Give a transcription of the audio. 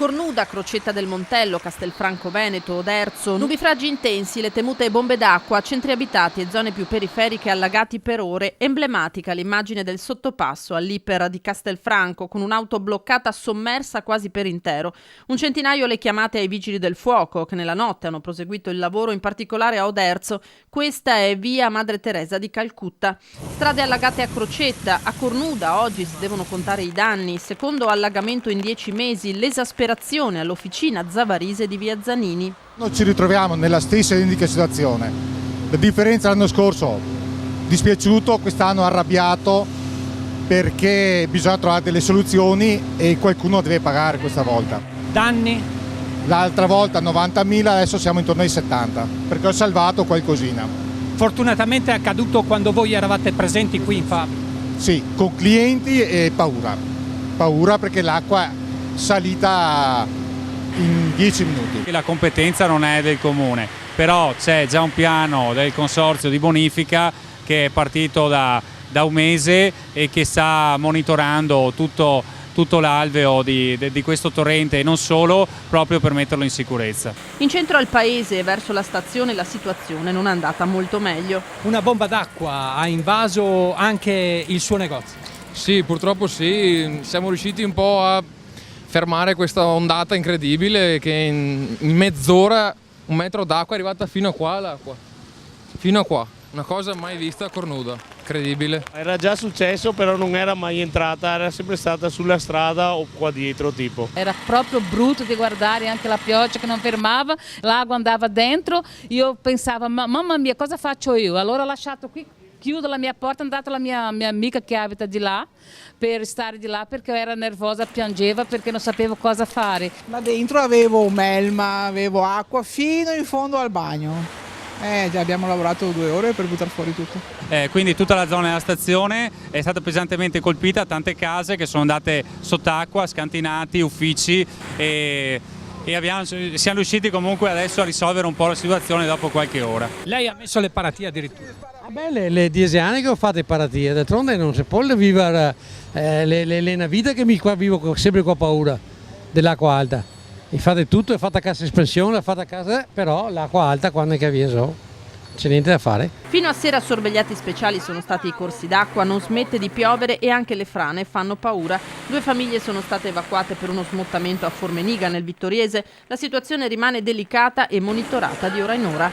Cornuda, Crocetta del Montello, Castelfranco Veneto, Oderzo, nubifragi intensi, le temute bombe d'acqua, centri abitati e zone più periferiche allagati per ore. Emblematica l'immagine del sottopasso all'Iper di Castelfranco con un'auto bloccata sommersa quasi per intero. Un centinaio le chiamate ai vigili del fuoco che nella notte hanno proseguito il lavoro, in particolare a Oderzo. Questa è via Madre Teresa di Calcutta. Strade allagate a Crocetta, a Cornuda oggi si devono contare i danni. Secondo allagamento in 10 mesi, l'esasperazione all'officina Zavarise di via Zanini. Noi ci ritroviamo nella stessa identica situazione. La differenza l'anno scorso dispiaciuto, quest'anno arrabbiato perché bisogna trovare delle soluzioni e qualcuno deve pagare questa volta. Danni? L'altra volta 90.000, adesso siamo intorno ai 70 perché ho salvato qualcosina. Fortunatamente è accaduto quando voi eravate presenti qui in fabbrica. Sì, con clienti e paura. Paura perché l'acqua è salita in 10 minuti. La competenza non è del comune, però c'è già un piano del consorzio di bonifica che è partito da un mese e che sta monitorando tutto l'alveo di questo torrente e non solo, proprio per metterlo in sicurezza. In centro al paese e verso la stazione la situazione non è andata molto meglio. Una bomba d'acqua ha invaso anche il suo negozio. Sì, purtroppo sì, siamo riusciti un po' a fermare questa ondata incredibile che in mezz'ora 1 metro d'acqua è arrivata fino a qua l'acqua. Fino a qua, una cosa mai vista a Cornuda, incredibile. Era già successo, però non era mai entrata, era sempre stata sulla strada o qua dietro tipo. Era proprio brutto di guardare anche la pioggia che non fermava, l'acqua andava dentro, io pensavo, mamma mia, cosa faccio io? Allora ho lasciato qui, chiudo la mia porta, è andata la mia amica che abita di là per stare di là perché era nervosa, piangeva perché non sapevo cosa fare. Ma dentro avevo melma, avevo acqua fino in fondo al bagno. Abbiamo lavorato 2 ore per buttare fuori tutto. Quindi tutta la zona della stazione è stata pesantemente colpita, tante case che sono andate sott'acqua, scantinati, uffici e siamo riusciti comunque adesso a risolvere un po' la situazione dopo qualche ora. Lei ha messo le paratie addirittura. Le 10 anni che ho fatto le paratie, d'altronde non si può vivere una vita che qua vivo sempre con paura dell'acqua alta. E fate tutto, è fatta cassa espansione, è fatta casa, però l'acqua alta quando è che viene so, c'è niente da fare. Fino a sera sorvegliati speciali sono stati i corsi d'acqua, non smette di piovere e anche le frane fanno paura. 2 famiglie sono state evacuate per uno smottamento a Formeniga nel Vittoriese. La situazione rimane delicata e monitorata di ora in ora.